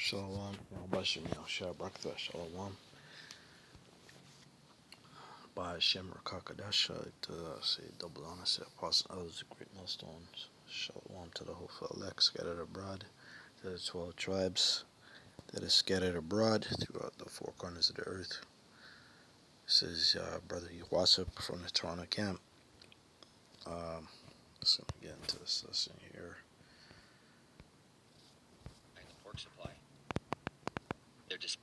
Shalom. Bashim Yahshua Brakta Shalom. By Hashem Rakakadasha to say double honor, say apostle others, great millstones. Shalom to the whole elect scattered abroad, to the 12 tribes that is scattered abroad throughout the four corners of the earth. This is Brother Yuwasip from the Toronto camp. Let's get into this lesson here. The pork supply. They're just.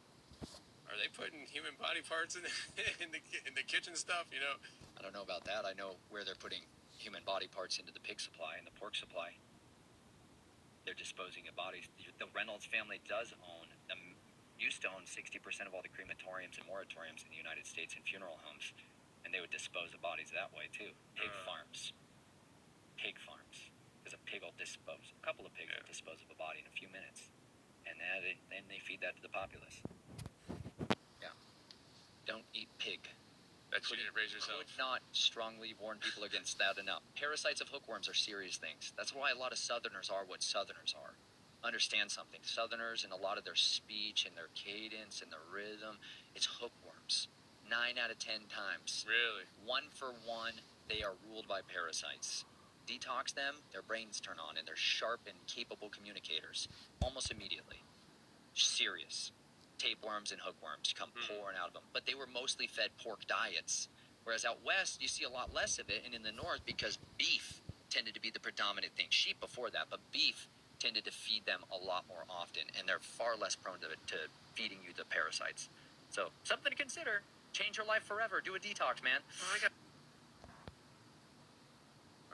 Are they putting human body parts in the kitchen stuff? You know. I don't know about that. I know where they're putting human body parts into the pig supply and the pork supply. They're disposing of bodies. The Reynolds family does own, used to own 60% of all the crematoriums and moratoriums in the United States and funeral homes, and they would dispose of bodies that way too. Pig farms. Pig farms. Because a pig will dispose. A couple of pigs will dispose of a body in a few minutes, and then they feed that to the populace. Yeah. Don't eat pig. That's you need to raise yourself. Could not strongly warn people against that enough. Parasites of hookworms are serious things. That's why a lot of Southerners are what Southerners are. Understand something. Southerners and a lot of their speech and their cadence and their rhythm, it's hookworms. 9 out of 10 times. Really? 1 for 1, they are ruled by parasites. Detox them, their brains turn on, and they're sharp and capable communicators. Almost immediately. Serious. Tapeworms and hookworms come pouring out of them. But they were mostly fed pork diets. Whereas out west, you see a lot less of it, and in the north, because beef tended to be the predominant thing. Sheep before that, but beef tended to feed them a lot more often, and they're far less prone to feeding you the parasites. So, something to consider. Change your life forever. Do a detox, man.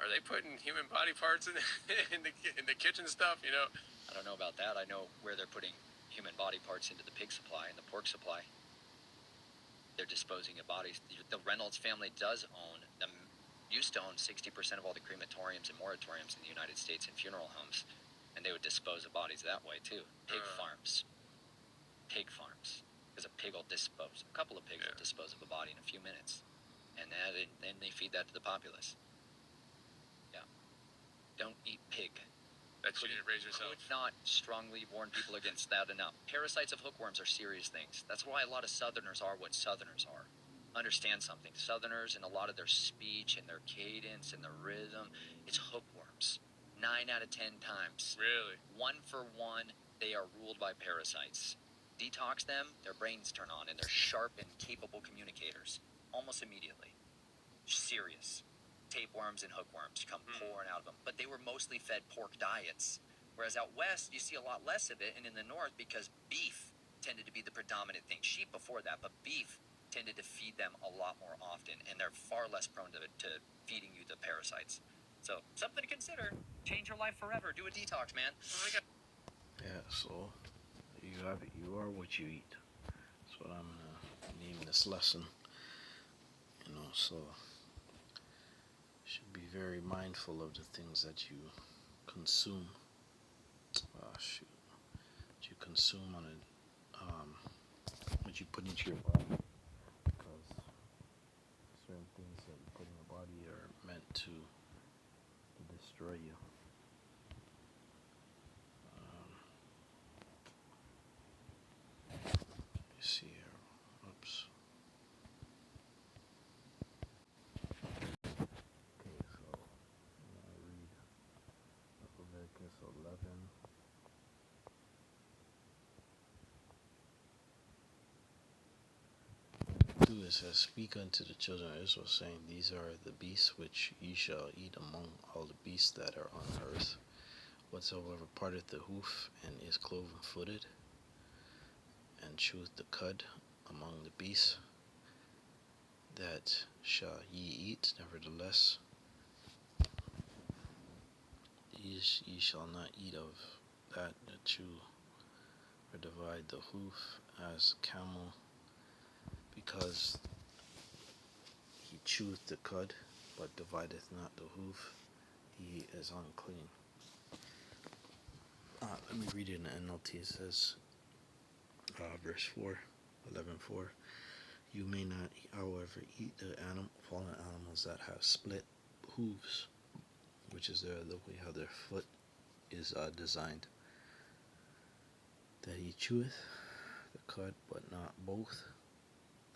Are they putting human body parts in the kitchen stuff, you know? I don't know about that. I know where they're putting human body parts into the pig supply and the pork supply. They're disposing of bodies. The Reynolds family does own, used to own 60% of all the crematoriums and moratoriums in the United States and funeral homes, and they would dispose of bodies that way too. Pig farms. Pig farms. Because a pig will dispose. A couple of pigs will dispose of a body in a few minutes, and then they feed that to the populace. Yeah. Don't eat pig. That's you need to raise yourself. Could not strongly warn people against that enough. Parasites of hookworms are serious things. That's why a lot of Southerners are what Southerners are. Understand something. Southerners and a lot of their speech and their cadence and their rhythm, it's hookworms. 9 out of 10 times. Really? 1 for 1, they are ruled by parasites. Detox them, their brains turn on, and they're sharp and capable communicators. Almost immediately. Serious. Tapeworms and hookworms come pouring out of them. But they were mostly fed pork diets. Whereas out west, you see a lot less of it, and in the north, because beef tended to be the predominant thing. Sheep before that, but beef tended to feed them a lot more often, and they're far less prone to feeding you the parasites. So, something to consider. Change your life forever. Do a detox, man. Yeah, so you have it. You are what you eat. That's what I'm gonna name this lesson. So should be very mindful of the things that you consume. What you consume on it, what you put into your body, because certain things that you put in your body are meant to destroy you. You see here. Oops. Okay, so I read Leviticus 11. It says, Speak unto the children of Israel, saying, These are the beasts which ye shall eat among all the beasts that are on earth. Whatsoever parteth the hoof, and is cloven-footed, and cheweth the cud among the beasts, that shall ye eat. Nevertheless, ye shall not eat of that chew or divide the hoof as camel, because he cheweth the cud, but divideth not the hoof, he is unclean. Let me read it in the NLT. It says, verse 4, 11:4. You may not, however, eat the fallen animals that have split hooves, which is the way how their foot is designed. that he cheweth the cud, but not both.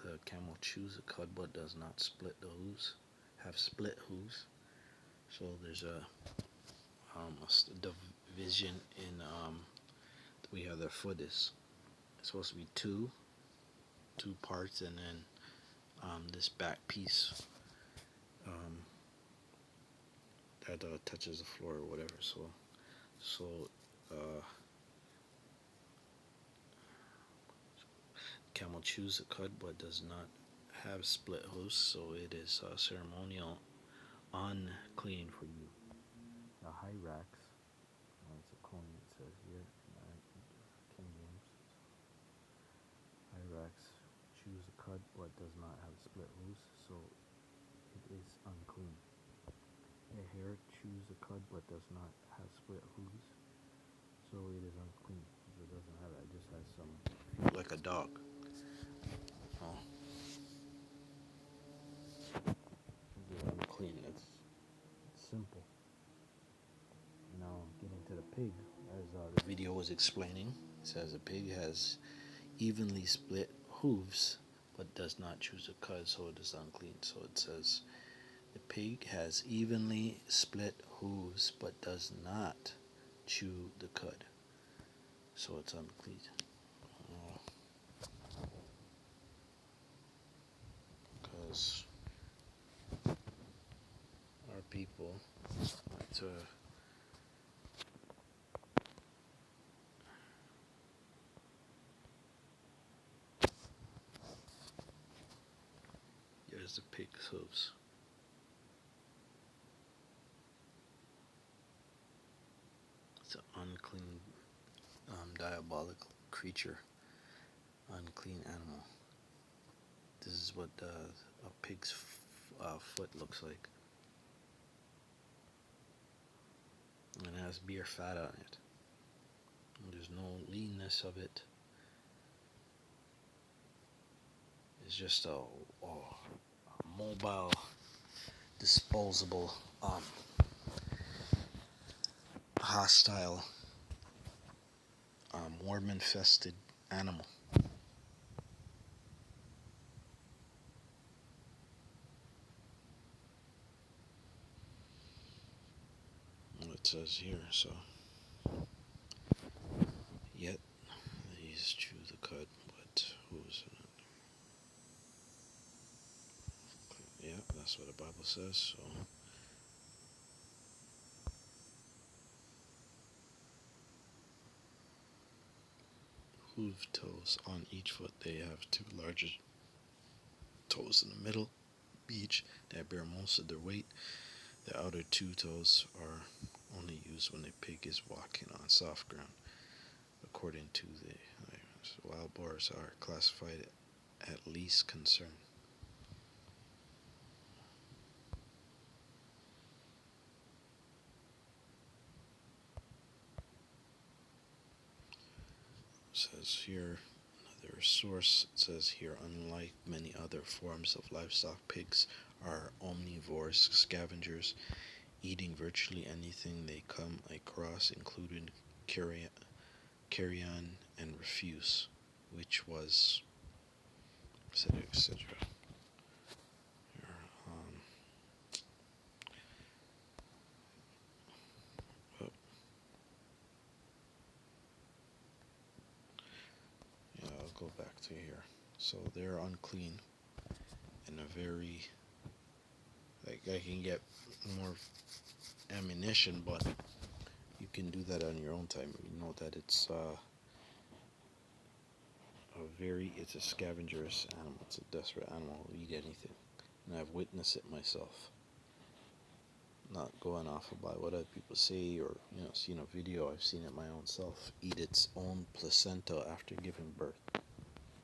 The camel chews the cud, but does not split the hooves. Have split hooves. So there's a division in we have the foot is supposed to be two parts, and then this back piece um, that touches the floor or whatever. So uh, camel chews the cud, but does not have split hooves, so it is ceremonial unclean for you. The hyrax, it's a coin, it says here, King James. Hyrax chews the cud, but does not have split hooves, so it is unclean. A hare chews the cud, but does not have split hooves, so it is unclean. It doesn't have it, just has some feet like a dog. Oh, it is unclean. That's simple. Now, getting to the pig, as the video was explaining, it says a pig has evenly split hooves, but does not choose a cud, so it is unclean. So it says the pig has evenly split hooves, but does not chew the cud, so it's unclean. Because our people like to there's the pig's hooves. It's an unclean, diabolical creature, unclean animal. This is what a pig's foot looks like. And it has beer fat on it. There's no leanness of it. It's just a mobile, disposable, hostile, worm-infested animal. It says here, so yet these chew the cud, but who's in it? Yeah, that's what the Bible says. So hooved toes on each foot. They have two larger toes in the middle, each that bear most of their weight. The outer two toes are only used when a pig is walking on soft ground. According to the wild boars are classified at least concern. It says here, another source says here, unlike many other forms of livestock, pigs are omnivores, scavengers, eating virtually anything they come across, including carrion and refuse, which was etc. etc. Um, oh, yeah, I'll go back to here. So they're unclean in a very, like, I can get more ammunition, but you can do that on your own time. You know that it's it's a scavengerous animal. It's a desperate animal. Will eat anything, and I've witnessed it myself. Not going off by what other people say or seen a video. I've seen it my own self eat its own placenta after giving birth.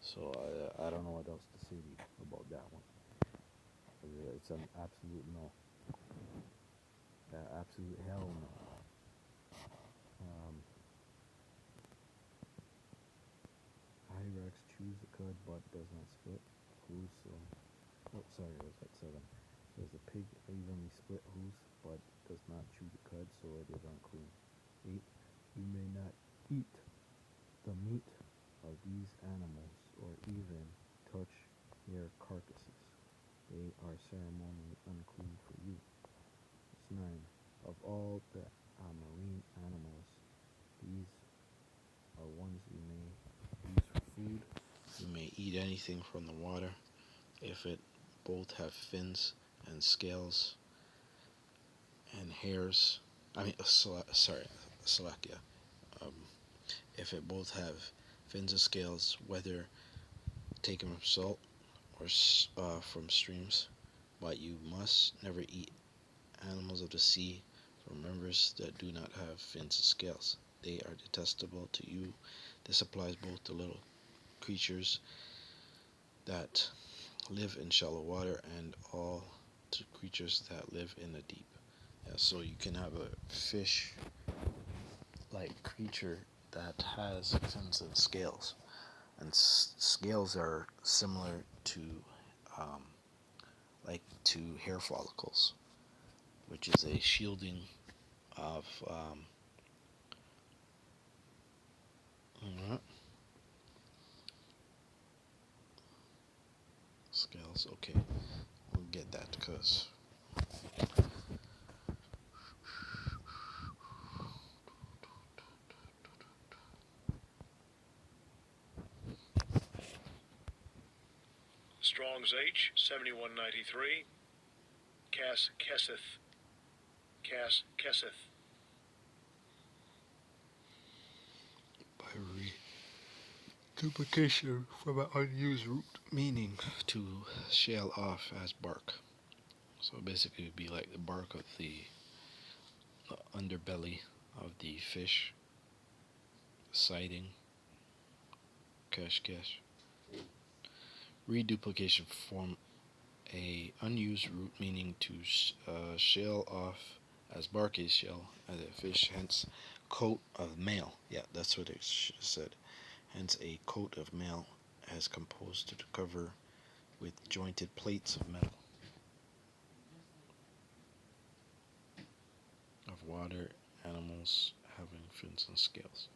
So I don't know what else to say to you about that one. It's an absolute no. Absolute hell no. Hyrax chews the cud but does not split hooves. So, sorry, I was at 7. Says the pig evenly split hooves but does not chew the cud, so it is unclean. 8. You may not eat the meat these animals or even touch their carcasses. They are ceremonially unclean for you. Verse 9. Of all the marine animals, these are ones you may use for food. You may eat anything from the water if it both have fins and scales and hairs. Salakia. Um, if it both have fins and scales, whether taken from salt or from streams, but you must never eat animals of the sea from rivers that do not have fins and scales. They are detestable to you. This applies both to little creatures that live in shallow water and all to creatures that live in the deep. Yeah, so you can have a fish like creature that has fins and scales. And scales are similar to um, to hair follicles, which is a shielding of mhm, scales. Okay, we'll get that because Strong's H 7193. Keseth. by duplication from an unused root, meaning to shell off as bark. So basically, it would be like the bark of the underbelly of the fish, siding, kesh. Reduplication form a unused root meaning to shell off as bark is shell as a fish, hence coat of mail. Yeah, that's what it should have said. Hence a coat of mail as composed to cover with jointed plates of metal, of water, animals having fins and scales.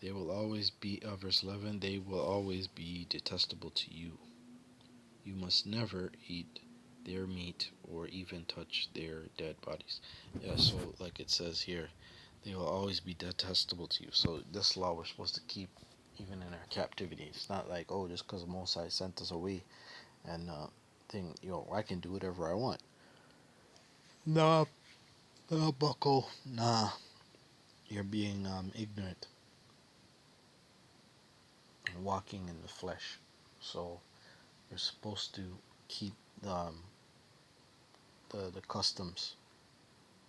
They will always be, verse 11, they will always be detestable to you. You must never eat their meat or even touch their dead bodies. Yeah, so like it says here, they will always be detestable to you. So this law we're supposed to keep even in our captivity. It's not like, oh, just because Mosai sent us away and I can do whatever I want. Nah, buckle. Nah, you're being ignorant and walking in the flesh. So you're supposed to keep the customs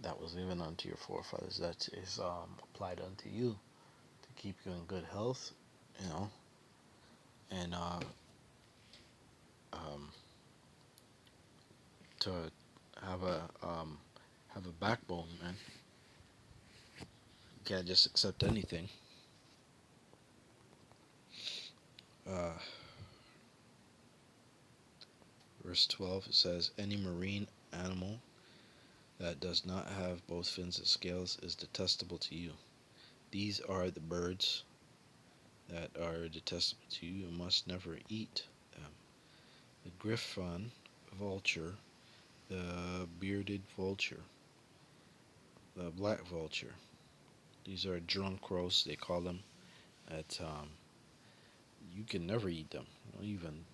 that was given unto your forefathers, that is applied unto you to keep you in good health, you know, and um, to have a backbone, man. You can't just accept anything. Uh, verse 12 it says, any marine animal that does not have both fins and scales is detestable to you. These are the birds that are detestable to you. You must never eat them. The griffon, vulture, the bearded vulture, the black vulture. These are drunk crows, they call them. At you can never eat them. Even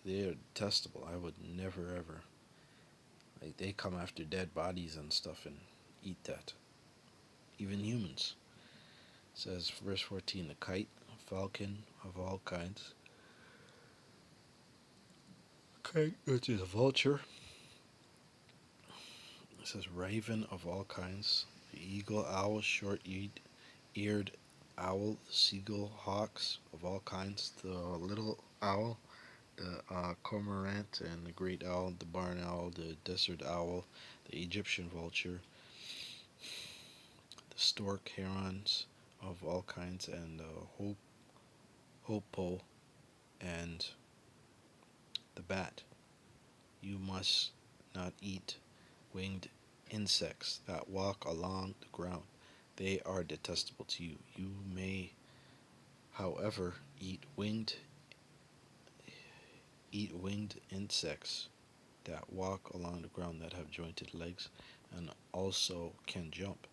they're detestable. I would never ever. Like they come after dead bodies and stuff and eat that. Even humans. It says verse 14, the kite, falcon of all kinds. Kite, which is a vulture. It says raven of all kinds. The eagle, owl, short-eared owl, seagull, hawks of all kinds. The little owl, the cormorant, and the great owl, the barn owl, the desert owl, the Egyptian vulture, the stork, herons of all kinds, and the hoopoe, and the bat. You must not eat winged insects that walk along the ground. They are detestable to you. You may, however, eat winged insects that walk along the ground that have jointed legs and also can jump.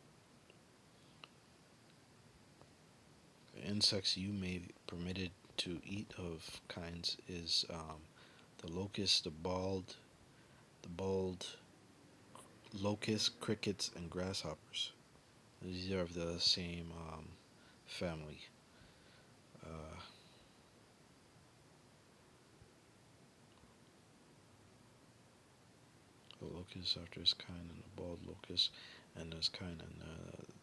The insects you may be permitted to eat of kinds is the locust, the bald locusts, crickets, and grasshoppers. These are of the same family. Uh, the locust after its kind, and the bald locust and its kind, and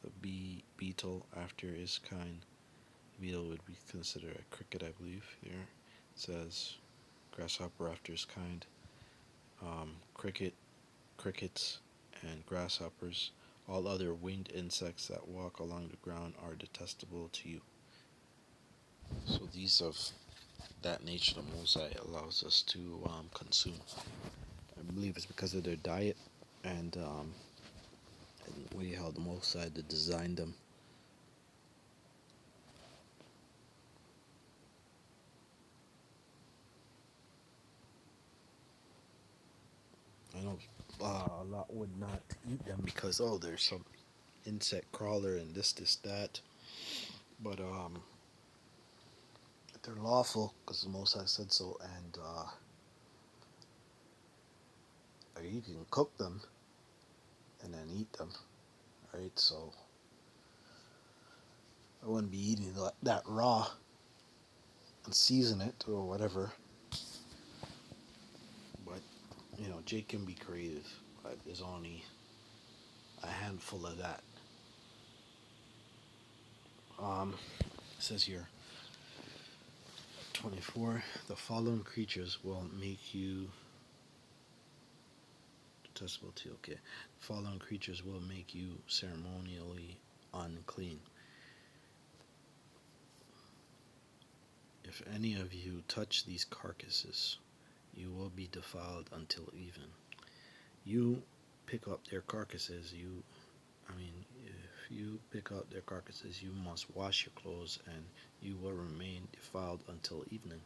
the bee beetle after its kind. Beetle would be considered a cricket, I believe. Here it says grasshopper after its kind. Crickets, and grasshoppers. All other winged insects that walk along the ground are detestable to you. So these of that nature the Mosai allows us to consume. I believe it's because of their diet and the way how the Mosai designed them. I know a lot would not eat them because there's some insect crawler and this that. But they're lawful because the Mosai said so, and you can cook them and then eat them, right? So I wouldn't be eating that raw and season it or whatever. But Jake can be creative. But there's only a handful of that. It says here, 24. The following creatures will make you detestable to you. Okay, the following creatures will make you ceremonially unclean. If any of you touch these carcasses, you will be defiled until even. You pick up their carcasses, if you pick up their carcasses, you must wash your clothes, and you will remain defiled until evening.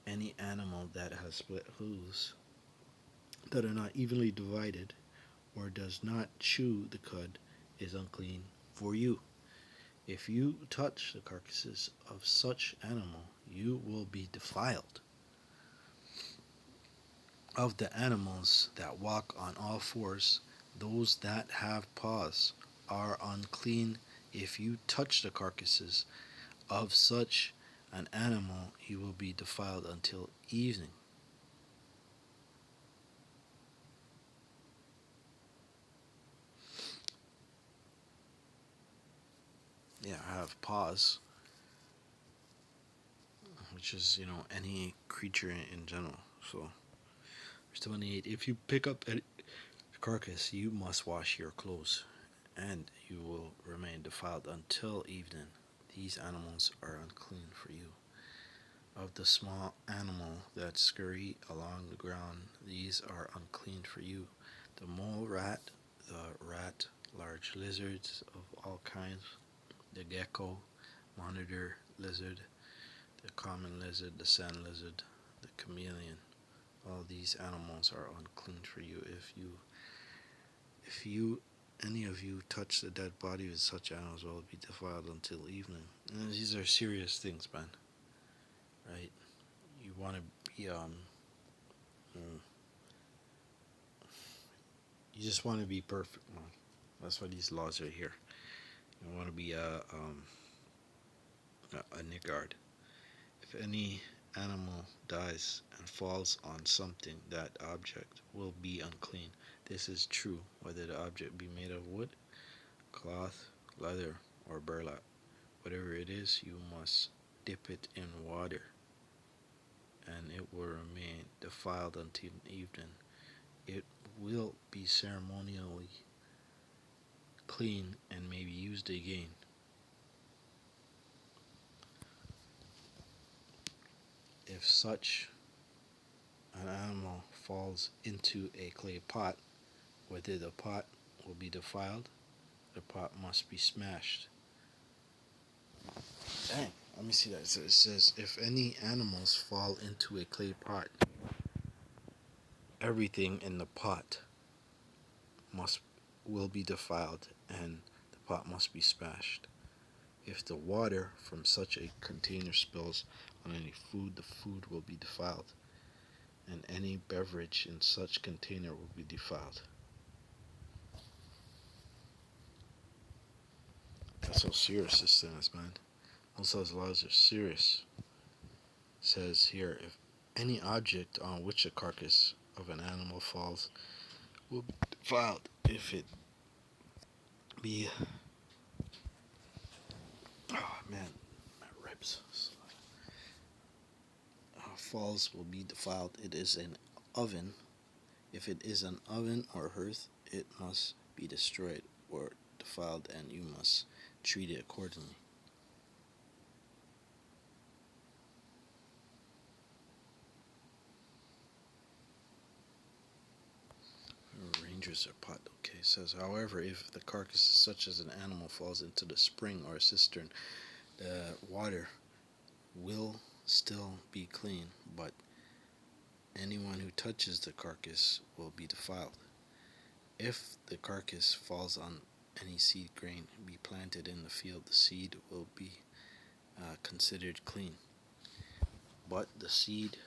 Any animal that has split hooves that are not evenly divided or does not chew the cud is unclean for you. If you touch the carcasses of such animal, you will be defiled. Of the animals that walk on all fours, those that have paws are unclean. If you touch the carcasses of such an animal, you will be defiled until evening. Yeah, I have paws, which is, any creature in general. So, verse 28, if you pick up a carcass, you must wash your clothes, and you will remain defiled until evening. These animals are unclean for you. Of the small animal that scurry along the ground, these are unclean for you. The mole rat, the rat, large lizards of all kinds, the gecko, monitor lizard, the common lizard, the sand lizard, the chameleon. All these animals are unclean for you. If any of you touch the dead body of such animals, will be defiled until evening. And these are serious things, man. Right? You want to be mm, you just want to be perfect, man. That's why these laws are here. You want to be a niggard. If any animal dies and falls on something, that object will be unclean. This is true whether the object be made of wood, cloth, leather, or burlap. Whatever it is, you must dip it in water, and it will remain defiled until evening. It will be ceremonially clean and may be used again. If if such an animal falls into a clay pot, whether the pot will be defiled, the pot must be smashed. Dang, let me see that. It says, if any animals fall into a clay pot, everything in the pot will be defiled, and the pot must be smashed. If the water from such a container spills on any food, the food will be defiled, and any beverage in such container will be defiled. That's how serious this thing is, man. Most of those laws are serious. It says here, if any object on which a carcass of an animal falls will be defiled. If it be, oh man, my ribs. Falls will be defiled. It is an oven. If it is an oven or hearth, it must be destroyed or defiled, and you must treat it accordingly. Rangers are pot. Okay, it says, however, if the carcass such as an animal falls into the spring or a cistern, the water will still be clean, but anyone who touches the carcass will be defiled. If the carcass falls on any seed grain be planted in the field, the seed will be considered clean. But the seed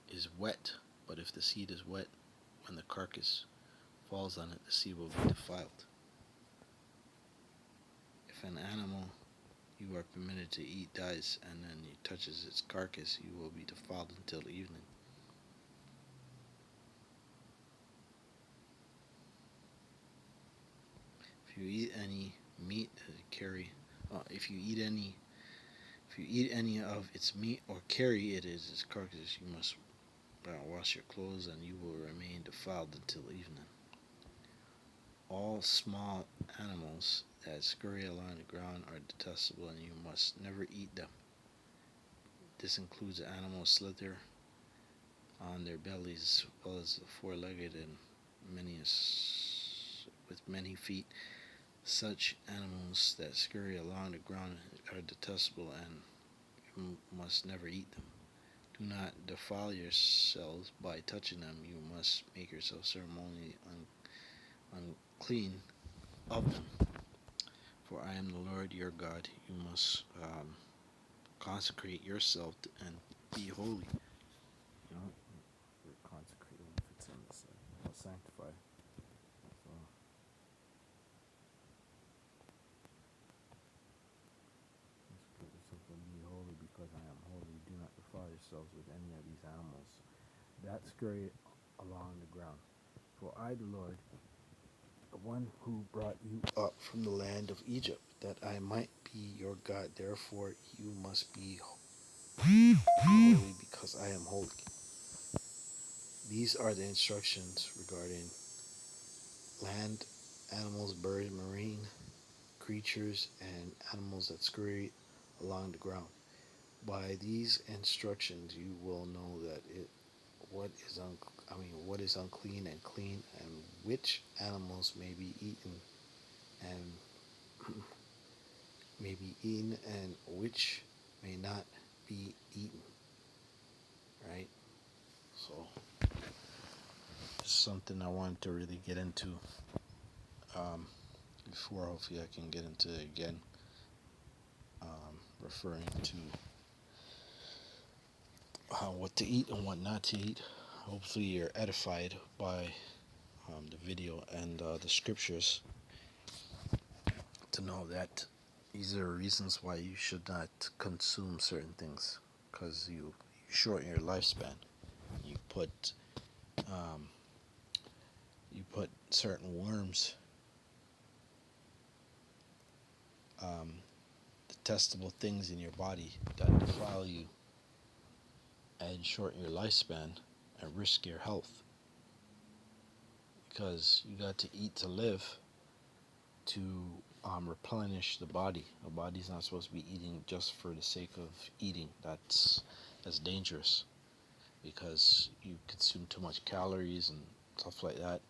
is wet. But if the seed is wet, when the carcass falls on it, the seed will be defiled. If an animal you are permitted to eat dies and then he touches its carcass, you will be defiled until evening. If you eat any meat if you eat any of its meat or carry it as its carcass, you must wash your clothes, and you will remain defiled until evening. All small animals that scurry along the ground are detestable, and you must never eat them. This includes animals slither on their bellies, as well as the four-legged and with many feet. Such animals that scurry along the ground are detestable, and you must never eat them. Do not defile yourselves by touching them. You must make yourself ceremonially unclean of them. For I am the Lord your God. You must consecrate yourself and be holy. You know, we're consecrated if it's on this side. Sanctify. So, consecrate yourself and be holy, because I am holy. Do not defile yourselves with any of these animals that scurry along the ground. For I, the Lord, the one who brought you up from the land of Egypt, that I might be your God. Therefore you must be holy, because I am holy. These are the instructions regarding land animals, birds, marine creatures, and animals that scurry along the ground. By these instructions you will know that what is unclean and clean, and which animals may be eaten and and which may not be eaten. Right? So it's something I wanted to really get into before. Hopefully I can get into it again, referring to what to eat and what not to eat. Hopefully you're edified by the video and the scriptures to know that these are reasons why you should not consume certain things, because you shorten your lifespan. You put certain worms, detestable things in your body that defile you and shorten your lifespan and risk your health, because you got to eat to live, to replenish the body. The body's not supposed to be eating just for the sake of eating. That's dangerous because you consume too much calories and stuff like that.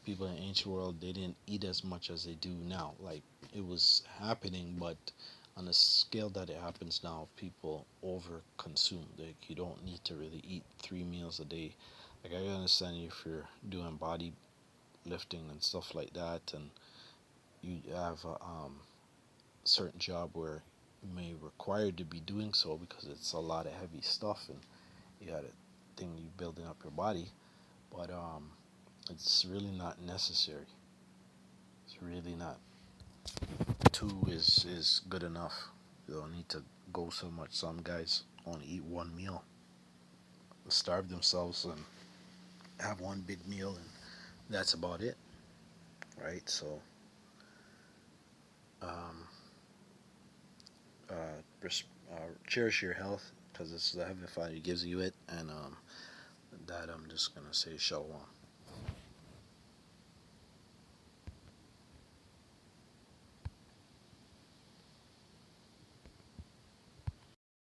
People in the ancient world, they didn't eat as much as they do now. Like, it was happening, but on the scale that it happens now, people over consume. Like, you don't need to really eat 3 meals a day. Like, I understand if you're doing body lifting and stuff like that, and you have a certain job where you may require to be doing so because it's a lot of heavy stuff and you got a thing you building up your body, but it's really not necessary. It's really not. Two is good enough. You don't need to go so much. Some guys only eat one meal, starve themselves, and have one big meal, and that's about it, right? So, um, cherish your health because it's the Heavenly Father who gives you it, and that I'm just gonna say shalom.